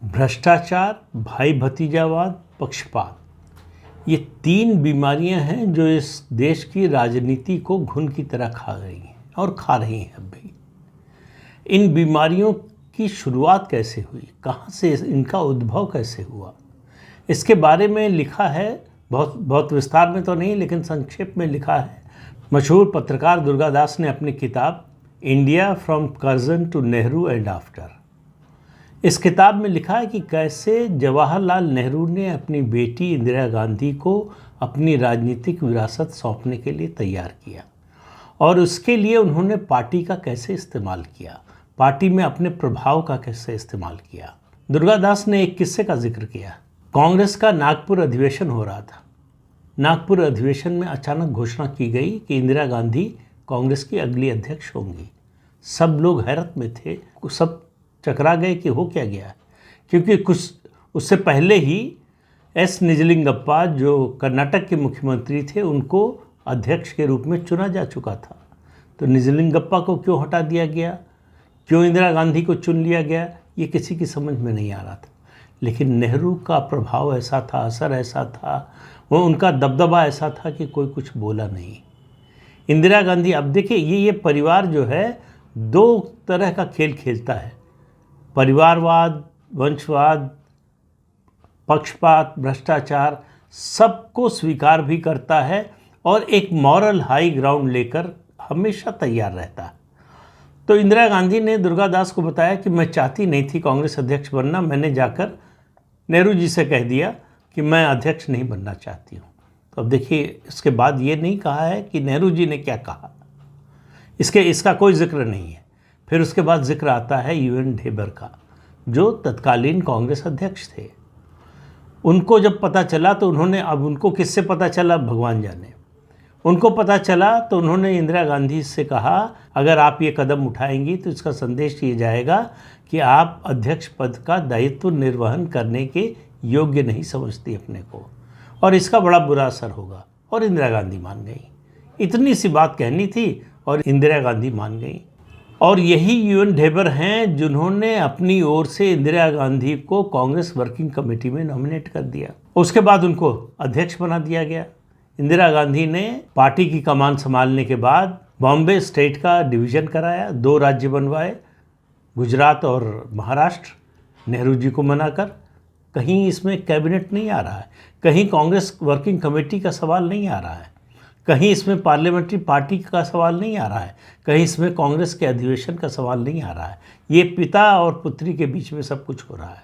भ्रष्टाचार, भाई भतीजावाद, पक्षपात, ये तीन बीमारियां हैं जो इस देश की राजनीति को घुन की तरह खा गई हैं और खा रही हैं अब भी। इन बीमारियों की शुरुआत कैसे हुई, कहाँ से इनका उद्भव कैसे हुआ, इसके बारे में लिखा है, बहुत विस्तार में तो नहीं लेकिन संक्षेप में लिखा है मशहूर पत्रकार दुर्गादास ने अपनी किताब India from Curzon to Nehru and after. इस किताब में लिखा है कि कैसे जवाहरलाल नेहरू ने अपनी बेटी इंदिरा गांधी को अपनी राजनीतिक विरासत सौंपने के लिए तैयार किया और उसके लिए उन्होंने पार्टी का कैसे इस्तेमाल किया, पार्टी में अपने प्रभाव का कैसे इस्तेमाल किया। दुर्गादास ने एक किस्से का जिक्र किया। कांग्रेस का नागपुर अधिवेशन हो रहा था। नागपुर अधिवेशन में अचानक घोषणा की गई कि इंदिरा गांधी कांग्रेस की अगली अध्यक्ष होंगी। सब लोग हैरत में थे, सब चकरा गए कि हो क्या गया, क्योंकि कुछ उससे पहले ही एस निजलिंगप्पा जो कर्नाटक के मुख्यमंत्री थे उनको अध्यक्ष के रूप में चुना जा चुका था। तो निजलिंगप्पा को क्यों हटा दिया गया, क्यों इंदिरा गांधी को चुन लिया गया, ये किसी की समझ में नहीं आ रहा था। लेकिन नेहरू का प्रभाव ऐसा था, असर ऐसा था, वो उनका दबदबा ऐसा था कि कोई कुछ बोला नहीं। इंदिरा गांधी, अब देखिए ये परिवार जो है दो तरह का खेल खेलता है, परिवारवाद, वंशवाद, पक्षपात, भ्रष्टाचार, सबको स्वीकार भी करता है और एक मॉरल हाई ग्राउंड लेकर हमेशा तैयार रहता है। तो इंदिरा गांधी ने दुर्गादास को बताया कि मैं चाहती नहीं थी कांग्रेस अध्यक्ष बनना, मैंने जाकर नेहरू जी से कह दिया कि मैं अध्यक्ष नहीं बनना चाहती हूँ। तो अब देखिए इसके बाद ये नहीं कहा है कि नेहरू जी ने क्या कहा, इसका कोई जिक्र नहीं है। फिर उसके बाद जिक्र आता है UN ढेबर का, जो तत्कालीन कांग्रेस अध्यक्ष थे। उनको जब पता चला तो उन्होंने, अब उनको किससे पता चला भगवान जाने, उनको पता चला तो उन्होंने इंदिरा गांधी से कहा अगर आप ये कदम उठाएंगी तो इसका संदेश ये जाएगा कि आप अध्यक्ष पद का दायित्व निर्वहन करने के योग्य नहीं समझती अपने को और इसका बड़ा बुरा असर होगा। और इंदिरा गांधी मान गई। इतनी सी बात कहनी थी और इंदिरा गांधी मान गई। और यही UN ढेबर हैं जिन्होंने अपनी ओर से इंदिरा गांधी को कांग्रेस वर्किंग कमेटी में नॉमिनेट कर दिया। उसके बाद उनको अध्यक्ष बना दिया गया। इंदिरा गांधी ने पार्टी की कमान संभालने के बाद बॉम्बे स्टेट का डिवीज़न कराया, 2 राज्य बनवाए, गुजरात और महाराष्ट्र, नेहरू जी को मनाकर। कहीं इसमें कैबिनेट नहीं आ रहा है, कहीं कांग्रेस वर्किंग कमेटी का सवाल नहीं आ रहा है, कहीं इसमें पार्लियामेंट्री पार्टी का सवाल नहीं आ रहा है, कहीं इसमें कांग्रेस के अधिवेशन का सवाल नहीं आ रहा है। ये पिता और पुत्री के बीच में सब कुछ हो रहा है।